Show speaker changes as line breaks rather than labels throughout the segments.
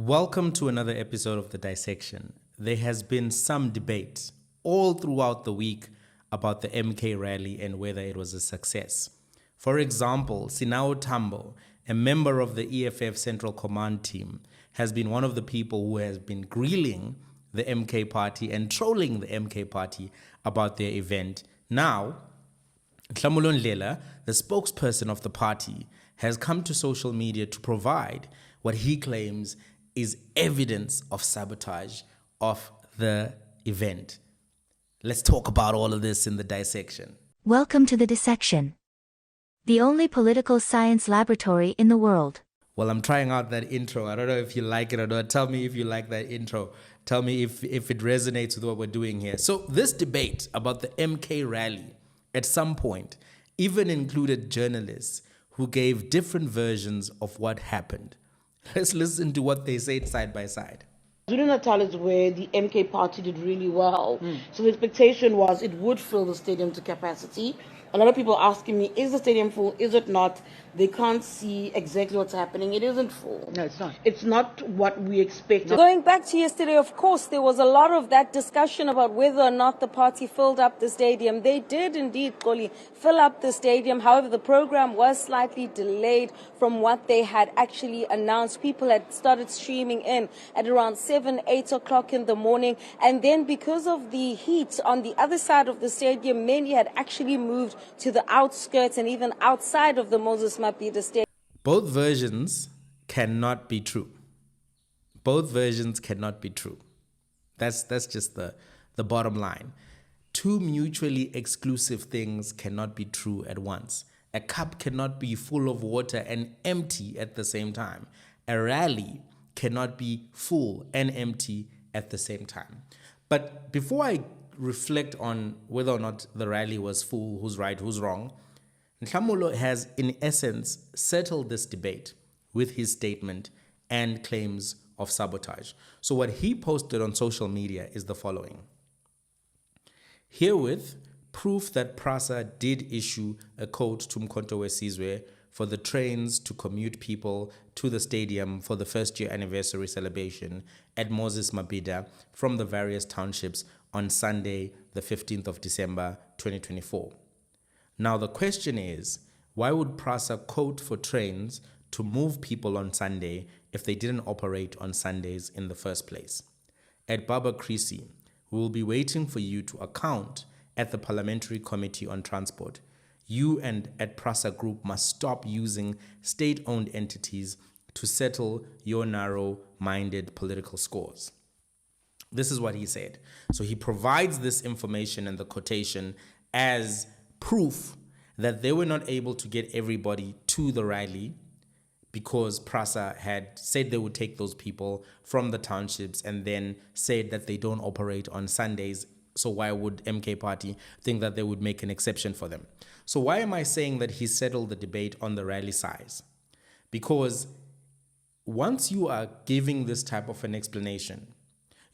Welcome to another episode of The Dissection. There has been some debate all throughout the week about the MK rally and whether it was a success. For example, Sinao Tambo, a member of the EFF Central Command team, has been one of the people who has been grilling the MK party and trolling the MK party about their event. Now, Hlamulo Ndlela, the spokesperson of the party, has come to social media to provide what he claims is evidence of sabotage of the event. Let's talk about all of this in the dissection.
Welcome to the dissection, the only political science laboratory in the world.
Well, I'm trying out that intro. I don't know if you like it or not. Tell me if you like that intro. Tell me if it resonates with what we're doing here. So this debate about the MK rally at some point even included journalists who gave different versions of what happened. Let's listen to what they said side by side.
KwaZulu-Natal is where the MK party did really well. So the expectation was it would fill the stadium to capacity. A lot of people asking me, is the stadium full? Is it not? They can't see exactly what's happening. It isn't full.
No, it's not.
It's not what we expected.
Going back to yesterday, of course, there was a lot of that discussion about whether or not the party filled up the stadium. They did indeed, Koli, fill up the stadium. However, the program was slightly delayed from what they had actually announced. People had started streaming in at around 7, 8 o'clock in the morning. And then because of the heat on the other side of the stadium, many had actually moved to the outskirts and even outside of the Moses Mabhida Stadium.
Both versions cannot be true. Both versions cannot be true. That's just the bottom line. Two mutually exclusive things cannot be true at once. A cup cannot be full of water and empty at the same time. A rally cannot be full and empty at the same time. But before I reflect on whether or not the rally was full, who's right, who's wrong, Hlamulo has, in essence, settled this debate with his statement and claims of sabotage. So what he posted on social media is the following. Herewith, proof that Prasa did issue a code to Mkhonto weSizwe for the trains to commute people to the stadium for the first-year anniversary celebration at Moses Mabhida from the various townships on Sunday, the 15th of December, 2024. Now, the question is, why would Prasa quote for trains to move people on Sunday if they didn't operate on Sundays in the first place? At Baba Krisi, we will be waiting for you to account at the Parliamentary Committee on Transport. You and at Prasa Group must stop using state-owned entities to settle your narrow-minded political scores. This is what he said. So he provides this information and the quotation as proof that they were not able to get everybody to the rally because Prasa had said they would take those people from the townships and then said that they don't operate on Sundays. So why would MK Party think that they would make an exception for them? So why am I saying that he settled the debate on the rally size? Because once you are giving this type of an explanation,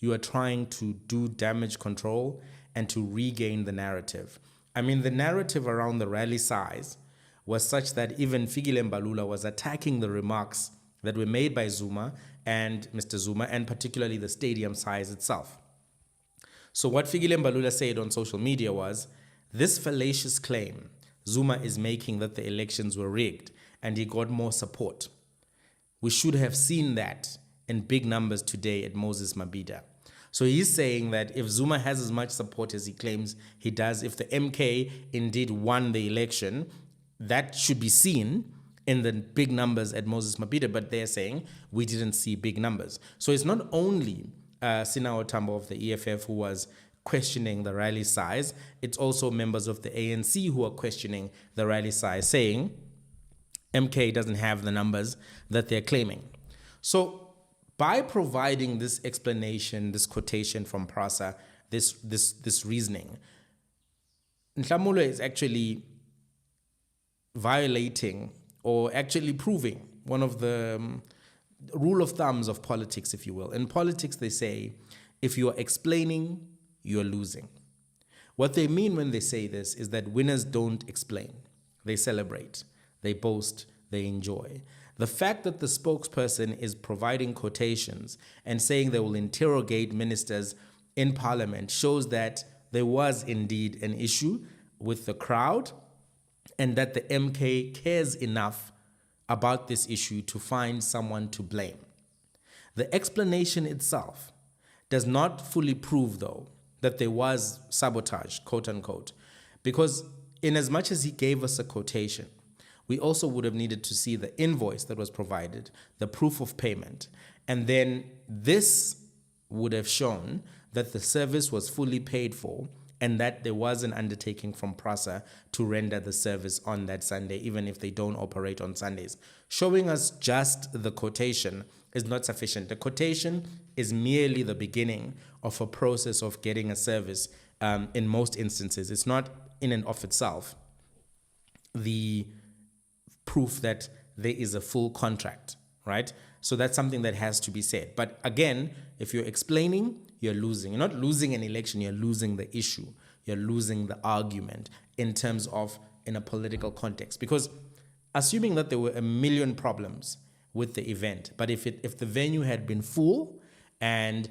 you are trying to do damage control and to regain the narrative. I mean, the narrative around the rally size was such that even Fikile Mbalula was attacking the remarks that were made by Zuma and Mr. Zuma, and particularly the stadium size itself. So what Fikile Mbalula said on social media was, this fallacious claim Zuma is making that the elections were rigged and he got more support. We should have seen that in big numbers today at Moses Mabhida. So he's saying that if Zuma has as much support as he claims he does, if the MK indeed won the election, that should be seen in the big numbers at Moses Mabhida, but they're saying we didn't see big numbers. So it's not only Sinao Tambo of the EFF who was questioning the rally size, it's also members of the ANC who are questioning the rally size, saying MK doesn't have the numbers that they're claiming. So by providing this explanation, this quotation from Prasa, this reasoning, Hlamulo is actually violating or actually proving one of the rule of thumbs of politics, if you will. In politics, they say, if you are explaining, you're losing. What they mean when they say this is that winners don't explain. They celebrate, they boast, they enjoy. The fact that the spokesperson is providing quotations and saying they will interrogate ministers in parliament shows that there was indeed an issue with the crowd and that the MK cares enough about this issue to find someone to blame. The explanation itself does not fully prove, though, that there was sabotage, quote unquote, because in as much as he gave us a quotation, we also would have needed to see the invoice that was provided, the proof of payment, and then this would have shown that the service was fully paid for and that there was an undertaking from Prasa to render the service on that Sunday, even if they don't operate on Sundays. Showing us just the quotation is not sufficient. The quotation is merely the beginning of a process of getting a service in most instances. It's not in and of itself the proof that there is a full contract, right? So that's something that has to be said. But again, if you're explaining, you're losing. You're not losing an election, you're losing the issue. You're losing the argument in terms of in a political context. Because assuming that there were a million problems with the event, but if the venue had been full and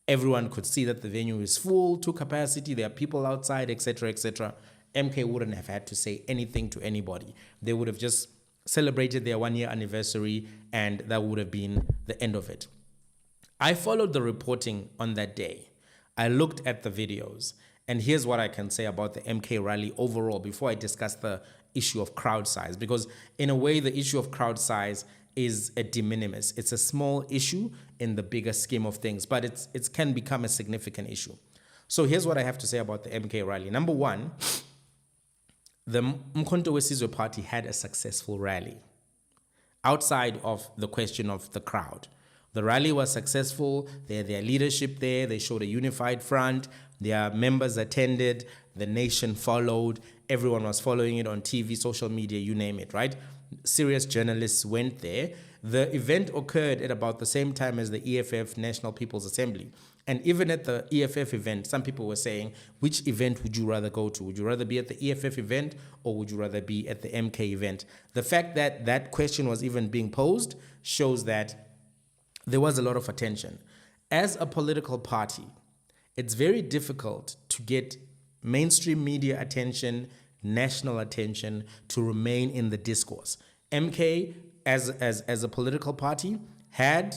everyone could see that the venue is full to capacity, there are people outside, etc., etc., MK wouldn't have had to say anything to anybody. They would have just celebrated their 1-year anniversary and that would have been the end of it. I followed the reporting on that day. I looked at the videos, and here's what I can say about the MK rally overall before I discuss the issue of crowd size, because in a way the issue of crowd size is a de minimis. It's a small issue in the bigger scheme of things, but it can become a significant issue. So here's what I have to say about the MK rally. Number one, the Mkhonto weSizwe party had a successful rally outside of the question of the crowd. The rally was successful. They had their leadership there. They showed a unified front. Their members attended. The nation followed. Everyone was following it on TV, social media, you name it, right? Serious journalists went there. The event occurred at about the same time as the EFF National People's Assembly. And even at the EFF event, some people were saying, which event would you rather go to? Would you rather be at the EFF event or would you rather be at the MK event? The fact that that question was even being posed shows that there was a lot of attention. As a political party, it's very difficult to get mainstream media attention, national attention, to remain in the discourse. MK, as a political party, had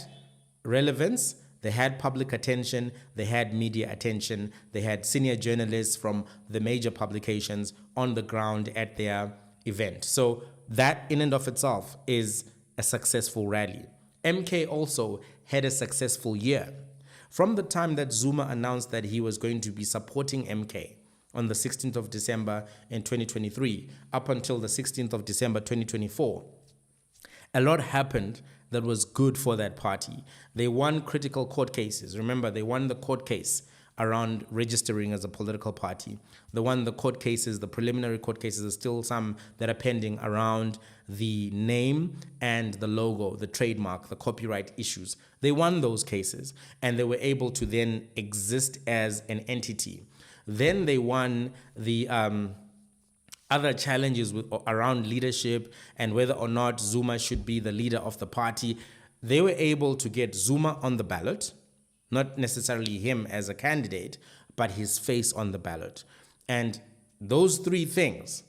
relevance. They had public attention, they had media attention, they had senior journalists from the major publications on the ground at their event. So that in and of itself is a successful rally. MK also had a successful year. From the time that Zuma announced that he was going to be supporting MK on the 16th of December in 2023, up until the 16th of December 2024, a lot happened that was good for that party. They won critical court cases. Remember, they won the court case around registering as a political party. They won the court cases, the preliminary court cases. There's still some that are pending around the name and the logo, the trademark, the copyright issues. They won those cases and they were able to then exist as an entity. Then they won the other challenges around leadership and whether or not Zuma should be the leader of the party. They were able to get Zuma on the ballot, not necessarily him as a candidate, but his face on the ballot. And those three things,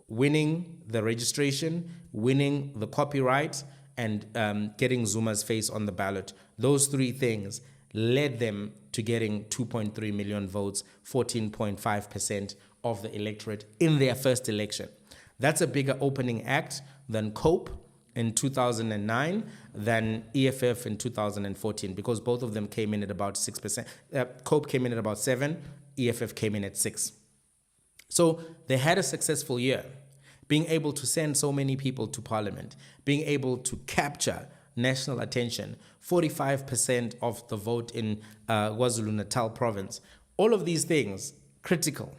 winning the registration, winning the copyright, and getting Zuma's face on the ballot, those three things led them to getting 2.3 million votes, 14.5% of the electorate in their first election. That's a bigger opening act than COPE in 2009, than EFF in 2014, because both of them came in at about 6%. COPE came in at about 7%, EFF came in at 6%. So they had a successful year, being able to send so many people to parliament, being able to capture national attention, 45% of the vote in KwaZulu-Natal province. All of these things, critical,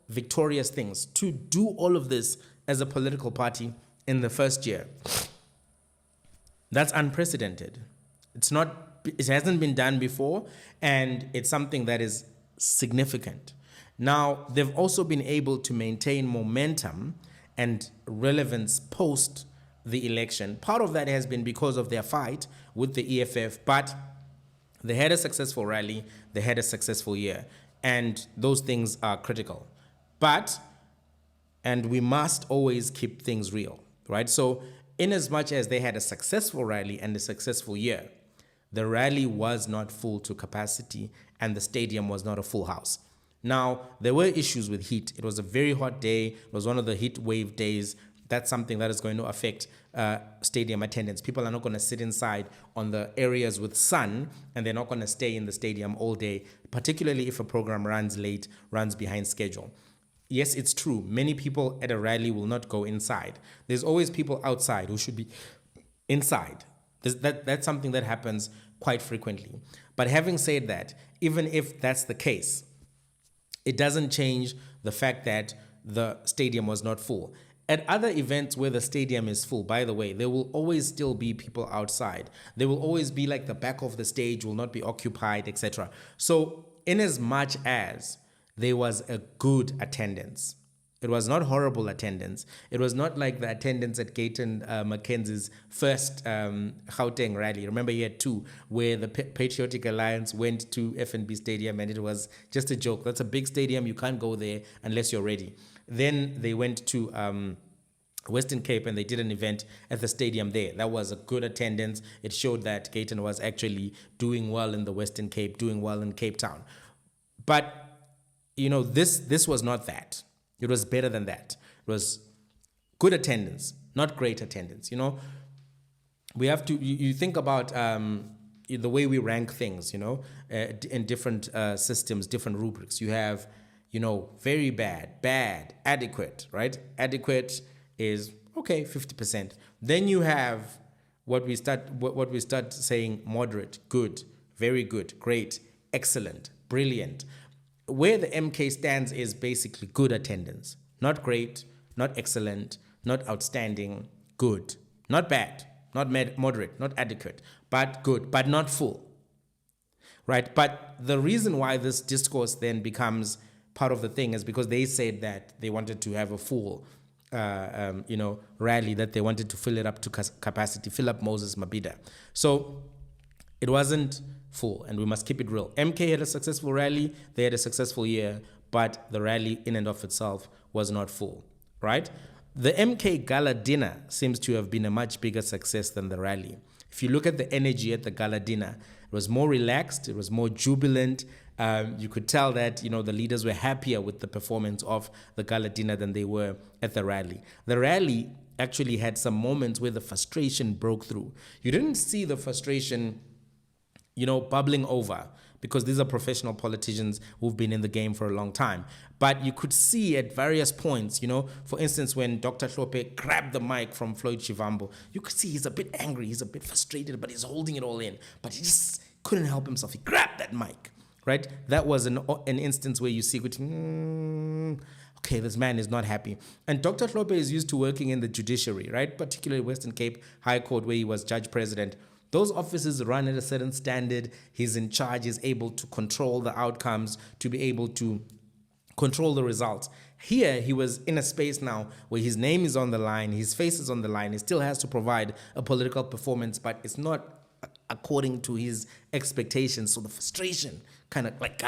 victorious things. To do all of this as a political party in the first year, that's unprecedented. It hasn't been done before, and it's something that is significant. Now, they've also been able to maintain momentum and relevance post the election. Part of that has been because of their fight with the EFF, but they had a successful rally, they had a successful year, and those things are critical. And we must always keep things real, right? So in as much as they had a successful rally and a successful year, the rally was not full to capacity and the stadium was not a full house. Now, there were issues with heat. It was a very hot day. It was one of the heat wave days. That's something that is going to affect stadium attendance. People are not going to sit inside on the areas with sun, and they're not going to stay in the stadium all day, particularly if a program runs late, runs behind schedule. Yes, it's true. Many people at a rally will not go inside. There's always people outside who should be inside. That's something that happens quite frequently. But having said that, even if that's the case, it doesn't change the fact that the stadium was not full. At other events where the stadium is full, by the way, there will always still be people outside. There will always be like the back of the stage will not be occupied, etc. So in as much as there was a good attendance, it was not horrible attendance. It was not like the attendance at Gayton Mackenzie's first Gauteng rally. Remember, he had two, where the Patriotic Alliance went to FNB Stadium and it was just a joke. That's a big stadium. You can't go there unless you're ready. Then they went to Western Cape and they did an event at the stadium there. That was a good attendance. It showed that Gayton was actually doing well in the Western Cape, doing well in Cape Town. But, you know, this was not that. It was better than that. It was good attendance, not great attendance. You know, we have to, you think about the way we rank things, you know, in different systems, different rubrics. You have, you know, very bad, bad, adequate, right? Adequate is, okay, 50%. Then you have what we start saying, moderate, good, very good, great, excellent, brilliant. Where the MK stands is basically good attendance. Not great, not excellent, not outstanding, good. Not bad, not moderate, not adequate, but good, but not full. Right? But the reason why this discourse then becomes part of the thing is because they said that they wanted to have a full rally, that they wanted to fill it up to capacity, fill up Moses Mabhida. So it wasn't full, and we must keep it real. MK had a successful rally, they had a successful year, but the rally in and of itself was not full, right? The MK Gala dinner seems to have been a much bigger success than the rally. If you look at the energy at the gala dinner, it was more relaxed, it was more jubilant. You could tell that, you know, the leaders were happier with the performance of the gala dinner than they were at the rally. The rally actually had some moments where the frustration broke through. You didn't see the frustration, you know, bubbling over, because these are professional politicians who've been in the game for a long time. But you could see at various points, you know, for instance, when Dr. Hlophe grabbed the mic from Floyd Shivambu, you could see he's a bit angry, he's a bit frustrated, but he's holding it all in. But he just couldn't help himself. He grabbed that mic, right? That was an instance where you see, okay, this man is not happy. And Dr. Hlophe is used to working in the judiciary, right? Particularly Western Cape High Court, where he was judge president. Those offices run at a certain standard. He's in charge, he's able to control the outcomes, to be able to control the results. Here, he was in a space now where his name is on the line, his face is on the line, he still has to provide a political performance, but it's not according to his expectations. So the frustration kind of like,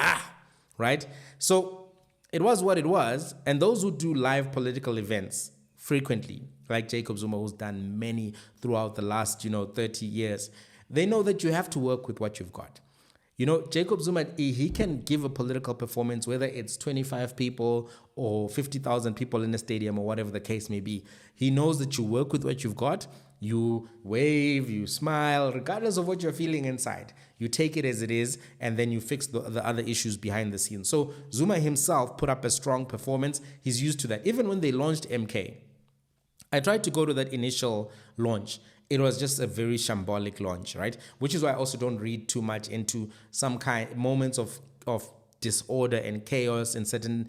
right? So it was what it was. And those who do live political events frequently, like Jacob Zuma, who's done many throughout the last, 30 years, they know that you have to work with what you've got. You know, Jacob Zuma, he can give a political performance, whether it's 25 people or 50,000 people in a stadium or whatever the case may be. He knows that you work with what you've got. You wave, you smile, regardless of what you're feeling inside. You take it as it is, and then you fix the other issues behind the scenes. So Zuma himself put up a strong performance. He's used to that. Even when they launched MK, I tried to go to that initial launch. It was just a very shambolic launch, right? Which is why I also don't read too much into some kind moments of disorder and chaos in certain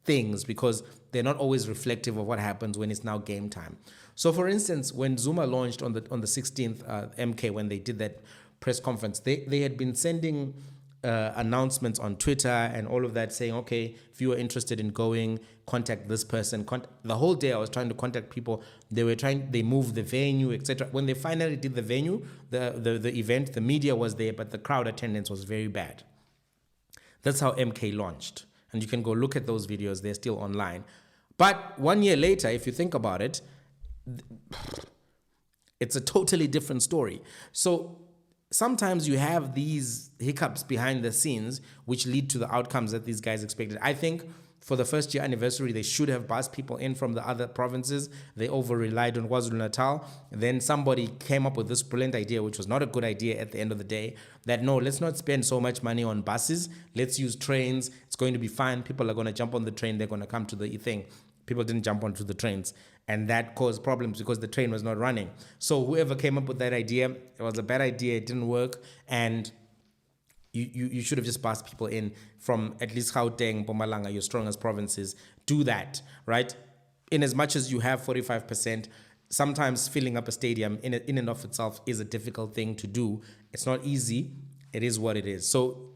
things, because they're not always reflective of what happens when it's now game time. So for instance, when Zuma launched on the 16th MK, when they did that press conference, they had been sending announcements on Twitter and all of that saying, okay, if you are interested in going, contact this person. The whole day I was trying to contact people. They moved the venue, etc. When they finally did the venue, the event, the media was there, but the crowd attendance was very bad. That's how MK launched. And you can go look at those videos. They're still online. But 1 year later, if you think about it, it's a totally different story. So sometimes you have these hiccups behind the scenes which lead to the outcomes that these guys expected. I think for the first year anniversary, they should have bussed people in from the other provinces. They over-relied on KwaZulu-Natal. Then somebody came up with this brilliant idea, which was not a good idea at the end of the day, that no, let's not spend so much money on buses. Let's use trains. It's going to be fine. People are going to jump on the train. They're going to come to the thing. People didn't jump onto the trains. And that caused problems because the train was not running. So whoever came up with that idea, it was a bad idea. It didn't work. And you should have just passed people in from at least Gauteng, Mpumalanga, your strongest provinces. Do that, right? In as much as you have 45%, sometimes filling up a stadium in and of itself is a difficult thing to do. It's not easy. It is what it is. So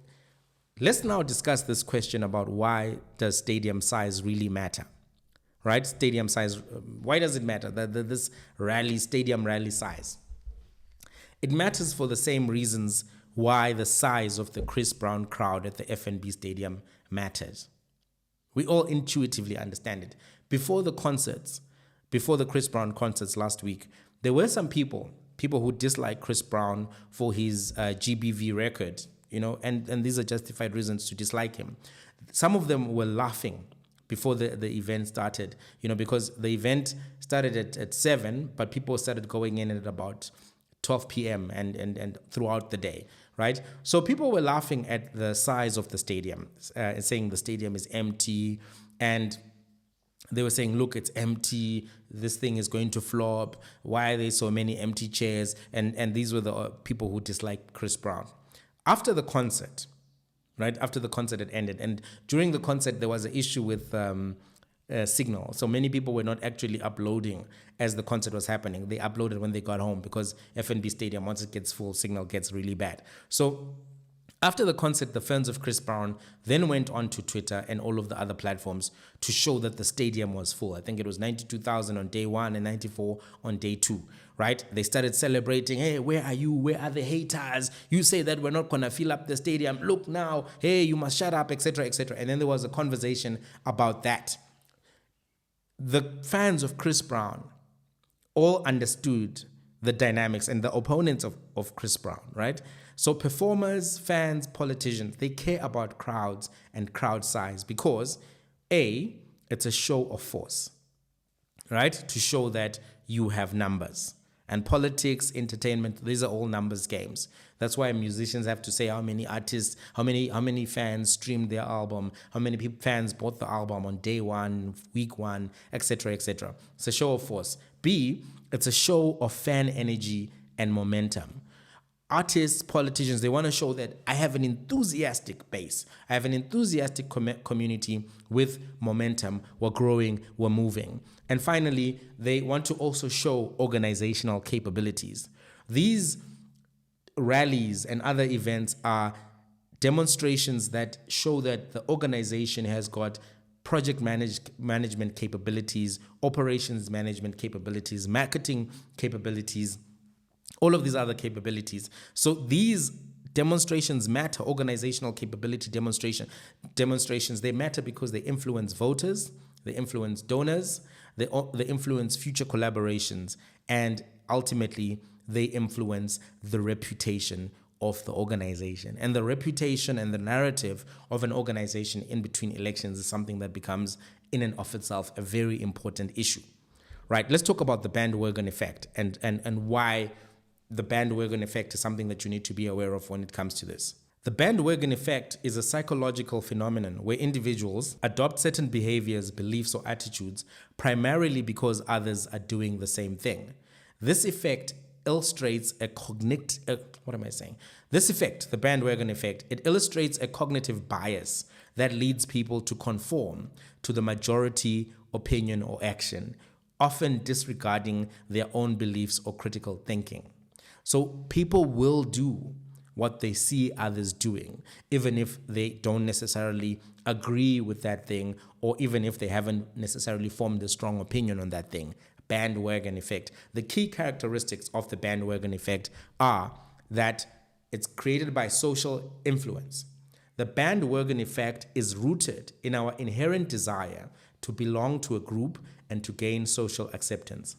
let's now discuss this question about why does stadium size really matter, right? Stadium size, why does it matter, this stadium rally size? It matters for the same reasons why the size of the Chris Brown crowd at the FNB Stadium matters. We all intuitively understand it. Before the Chris Brown concerts last week, there were some people who dislike Chris Brown for his GBV record, and these are justified reasons to dislike him. Some of them were laughing before the event started, because the event started at 7, but people started going in at about 12 p.m. and throughout the day, right? So people were laughing at the size of the stadium, saying the stadium is empty, and they were saying, look, it's empty, this thing is going to flop, why are there so many empty chairs? And these were the people who disliked Chris Brown. After the concert, right, after the concert had ended, and during the concert there was an issue with signal. So many people were not actually uploading as the concert was happening. They uploaded when they got home because FNB Stadium, once it gets full, signal gets really bad. So after the concert, the fans of Chris Brown then went on to Twitter and all of the other platforms to show that the stadium was full. I think it was 92,000 on day 1 and 94 on day 2, right? They started celebrating, hey, where are you? Where are the haters? You say that we're not going to fill up the stadium. Look now, hey, you must shut up, etc., etc. And then there was a conversation about that. The fans of Chris Brown all understood the dynamics and the opponents of Chris Brown, right? So performers, fans, politicians, they care about crowds and crowd size because A, it's a show of force, right? To show that you have numbers. And politics, entertainment, these are all numbers games. That's why musicians have to say how many artists, how many fans streamed their album, how many fans bought the album on day 1, week 1, etc., etc. It's a show of force. B, it's a show of fan energy and momentum. Artists, politicians, they want to show that I have an enthusiastic base. I have an enthusiastic community with momentum. We're growing, we're moving. And finally, they want to also show organizational capabilities. These rallies and other events are demonstrations that show that the organization has got project management capabilities, operations management capabilities, marketing capabilities, all of these other capabilities. So these demonstrations matter, organizational capability demonstrations, they matter because they influence voters, they influence donors, they influence future collaborations, and ultimately they influence the reputation of the organization. And the reputation and the narrative of an organization in between elections is something that becomes in and of itself a very important issue, right? Let's talk about the bandwagon effect and why the bandwagon effect is something that you need to be aware of when it comes to this. The bandwagon effect is a psychological phenomenon where individuals adopt certain behaviors, beliefs, or attitudes primarily because others are doing the same thing. This effect illustrates the bandwagon effect, it illustrates a cognitive bias that leads people to conform to the majority opinion or action, often disregarding their own beliefs or critical thinking. So people will do what they see others doing, even if they don't necessarily agree with that thing, or even if they haven't necessarily formed a strong opinion on that thing. Bandwagon effect. The key characteristics of the bandwagon effect are that it's created by social influence. The bandwagon effect is rooted in our inherent desire to belong to a group and to gain social acceptance.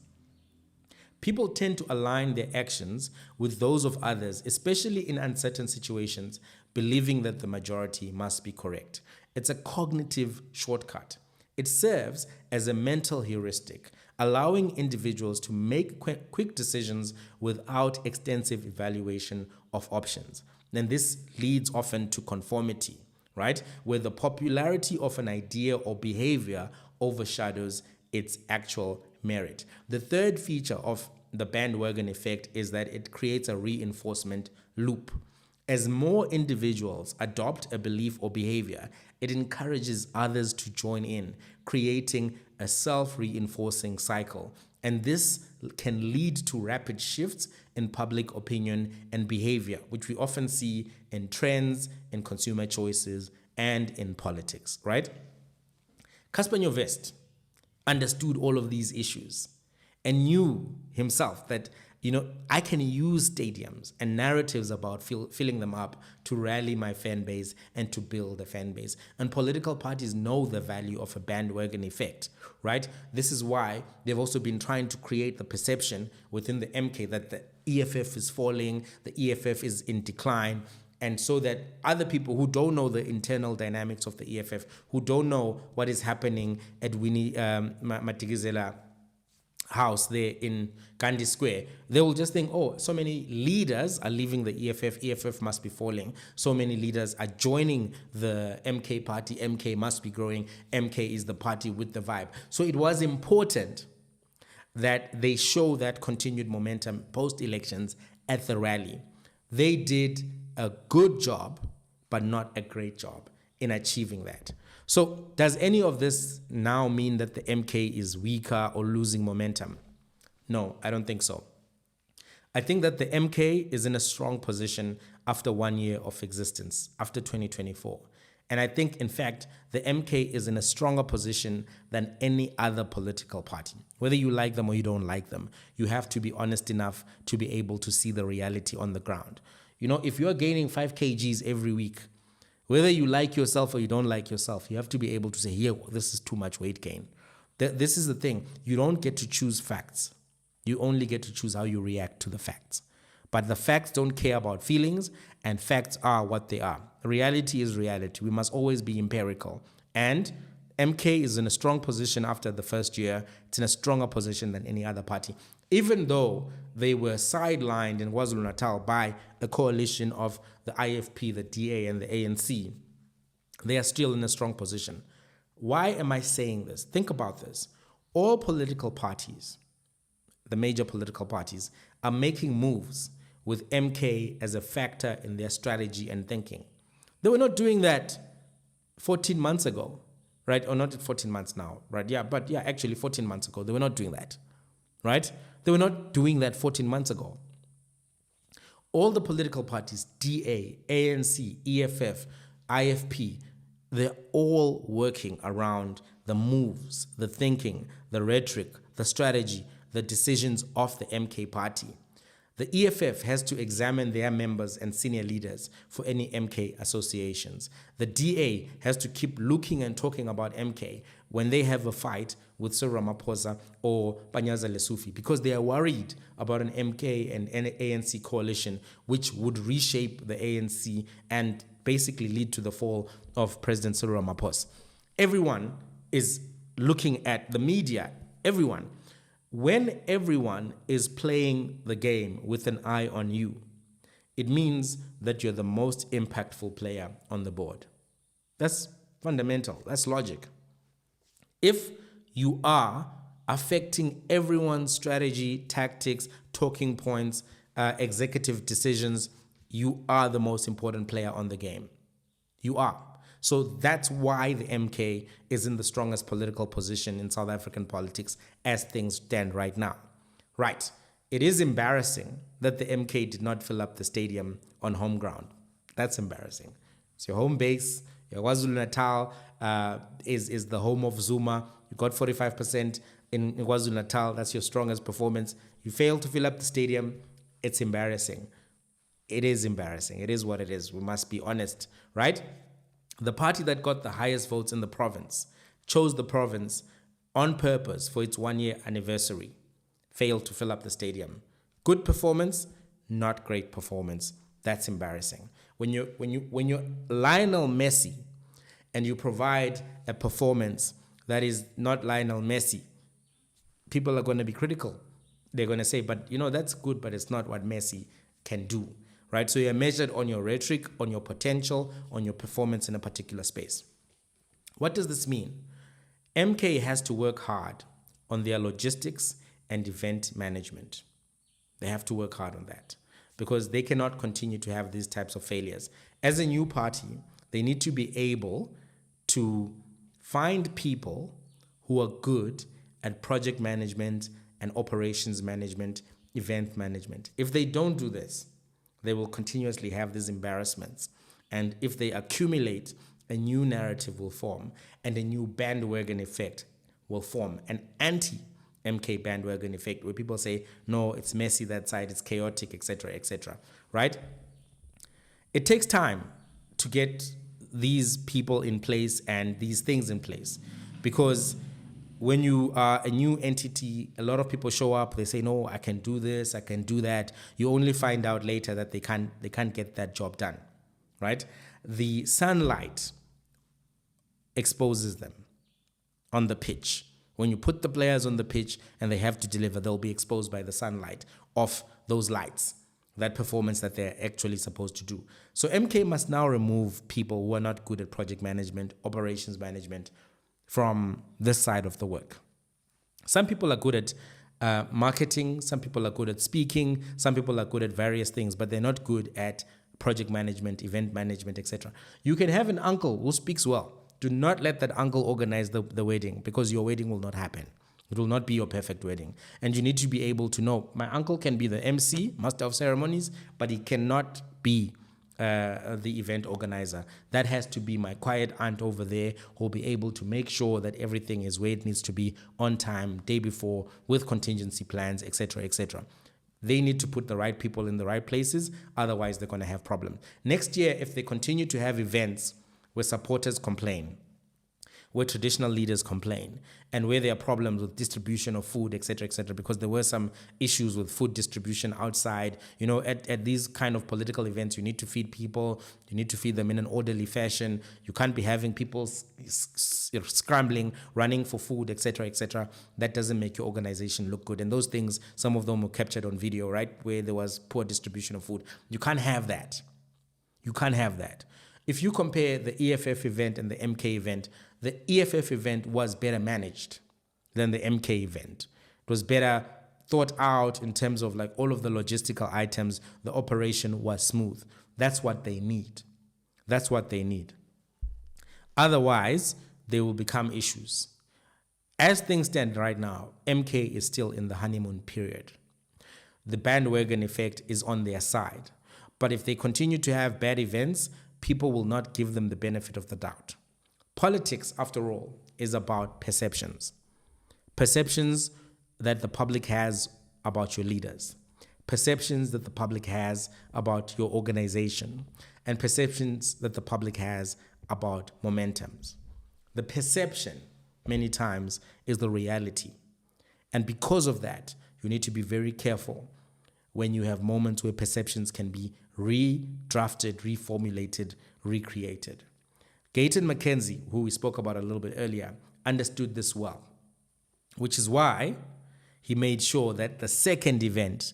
People tend to align their actions with those of others, especially in uncertain situations, believing that the majority must be correct. It's a cognitive shortcut. It serves as a mental heuristic, allowing individuals to make quick decisions without extensive evaluation of options. Then this leads often to conformity, right? Where the popularity of an idea or behavior overshadows its actual merit. The third feature of the bandwagon effect is that it creates a reinforcement loop. As more individuals adopt a belief or behavior, it encourages others to join in, creating a self-reinforcing cycle. And this can lead to rapid shifts in public opinion and behavior, which we often see in trends, in consumer choices, and in politics, right? Caspar Nyovest understood all of these issues and knew himself that, I can use stadiums and narratives about filling them up to rally my fan base and to build a fan base. And political parties know the value of a bandwagon effect, right? This is why they've also been trying to create the perception within the MK that the EFF is falling, the EFF is in decline, and so that other people who don't know the internal dynamics of the EFF, who don't know what is happening at Winnie Matikizela house there in Gandhi Square, they will just think, oh, so many leaders are leaving the EFF must be falling. So many leaders are joining the MK party, MK must be growing, MK is the party with the vibe. So it was important that they show that continued momentum post-elections at the rally. They did a good job, but not a great job in achieving that. So does any of this now mean that the MK is weaker or losing momentum? No, I don't think so. I think that the MK is in a strong position after 1 year of existence, after 2024. And I think, in fact, the MK is in a stronger position than any other political party. Whether you like them or you don't like them, you have to be honest enough to be able to see the reality on the ground. If you're gaining 5 kgs every week, whether you like yourself or you don't like yourself, you have to be able to say, here, this is too much weight gain. This is the thing. You don't get to choose facts. You only get to choose how you react to the facts. But the facts don't care about feelings, and facts are what they are. Reality is reality. We must always be empirical. And MK is in a strong position after the first year. It's in a stronger position than any other party. Even though they were sidelined in KwaZulu-Natal by a coalition of the IFP, the DA, and the ANC, they are still in a strong position. Why am I saying this? Think about this. All political parties, the major political parties, are making moves with MK as a factor in their strategy and thinking. They were not doing that 14 months ago, right? Or not 14 months now, right? Actually 14 months ago, they were not doing that, right? They were not doing that 14 months ago. All the political parties, DA, ANC, EFF, IFP, they're all working around the moves, the thinking, the rhetoric, the strategy, the decisions of the MK party. The EFF has to examine their members and senior leaders for any MK associations. The DA has to keep looking and talking about MK when they have a fight with Cyril Ramaphosa or Panyaza Lesufi, because they are worried about an MK and an ANC coalition which would reshape the ANC and basically lead to the fall of President Cyril Ramaphosa. Everyone is looking at the media, everyone. When everyone is playing the game with an eye on you, it means that you're the most impactful player on the board. That's fundamental. That's logic. If you are affecting everyone's strategy, tactics, talking points, executive decisions, you are the most important player on the game. You are. So that's why the MK is in the strongest political position in South African politics as things stand right now. Right. It is embarrassing that the MK did not fill up the stadium on home ground. That's embarrassing. It's your home base. Your KwaZulu-Natal is the home of Zuma. You got 45% in KwaZulu-Natal. That's your strongest performance. You failed to fill up the stadium. It's embarrassing. It is embarrassing. It is what it is. We must be honest, right? The party that got the highest votes in the province chose the province on purpose for its 1-year anniversary, failed to fill up the stadium. Good performance, not great performance. That's embarrassing. When you're Lionel Messi and you provide a performance that is not Lionel Messi, people are going to be critical. They're going to say, but that's good, but it's not what Messi can do, right? So you're measured on your rhetoric, on your potential, on your performance in a particular space. What does this mean? MK has to work hard on their logistics and event management. They have to work hard on that because they cannot continue to have these types of failures. As a new party, they need to be able to find people who are good at project management and operations management, event management. If they don't do this, they will continuously have these embarrassments. And if they accumulate, a new narrative will form and a new bandwagon effect will form, an anti-MK bandwagon effect where people say, no, it's messy that side, it's chaotic, etc., right? It takes time to get these people in place and these things in place because when you are a new entity, a lot of people show up, they say, no, I can do this, I can do that. You only find out later that they can't get that job done, right? The sunlight exposes them on the pitch. When you put the players on the pitch and they have to deliver, they'll be exposed by the sunlight of those lights, that performance that they're actually supposed to do. So MK must now remove people who are not good at project management, operations management from this side of the work. Some people are good at marketing, some people are good at speaking, some people are good at various things, but they're not good at project management, event management, etc. You can have an uncle who speaks well. Do not let that uncle organize the wedding because your wedding will not happen. It will not be your perfect wedding. And you need to be able to know, my uncle can be the MC, master of ceremonies, but he cannot be the event organizer. That has to be my quiet aunt over there who will be able to make sure that everything is where it needs to be on time, day before, with contingency plans, etc., etc. They need to put the right people in the right places, otherwise they're going to have problems. Next year, if they continue to have events where supporters complain, where traditional leaders complain, and where there are problems with distribution of food, etc., because there were some issues with food distribution outside. At these kind of political events, you need to feed people, you need to feed them in an orderly fashion. You can't be having people scrambling, running for food, etc. That doesn't make your organization look good. And those things, some of them were captured on video, right, where there was poor distribution of food. You can't have that. You can't have that. If you compare the EFF event and the MK event, the EFF event was better managed than the MK event. It was better thought out in terms of like all of the logistical items. The operation was smooth. That's what they need. That's what they need. Otherwise, they will become issues. As things stand right now, MK is still in the honeymoon period. The bandwagon effect is on their side. But if they continue to have bad events, people will not give them the benefit of the doubt. Politics, after all, is about perceptions. Perceptions that the public has about your leaders. Perceptions that the public has about your organization. And perceptions that the public has about momentums. The perception, many times, is the reality. And because of that, you need to be very careful when you have moments where perceptions can be redrafted, reformulated, recreated. Gayton McKenzie, who we spoke about a little bit earlier, understood this well, which is why he made sure that the second event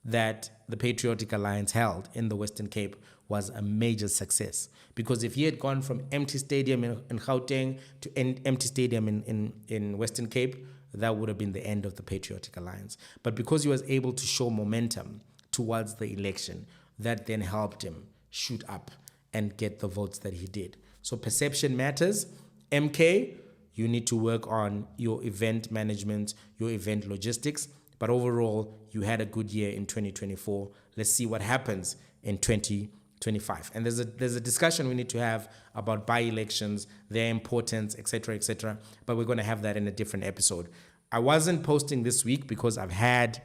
that the Patriotic Alliance held in the Western Cape was a major success. Because if he had gone from empty stadium in Gauteng to empty stadium in Western Cape, that would have been the end of the Patriotic Alliance. But because he was able to show momentum towards the election, that then helped him shoot up and get the votes that he did. So perception matters. MK, you need to work on your event management, your event logistics. But overall, you had a good year in 2024. Let's see what happens in 2025. And there's a discussion we need to have about by-elections, their importance, etc., but we're going to have that in a different episode. I wasn't posting this week because I've had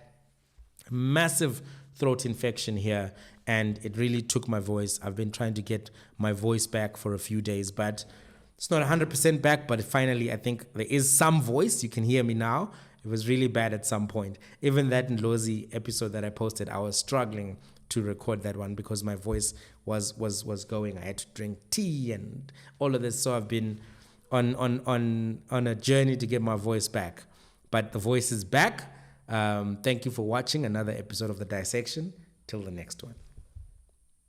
massive throat infection here, and it really took my voice. I've been trying to get my voice back for a few days, but it's not 100% back, but finally I think there is some voice. You can hear me now. It was really bad at some point. Even that Ndlozi episode that I posted, I was struggling to record that one because my voice was going. I had to drink tea and all of this. So I've been on a journey to get my voice back. But the voice is back. Thank you for watching another episode of The Dissection. Till the next one.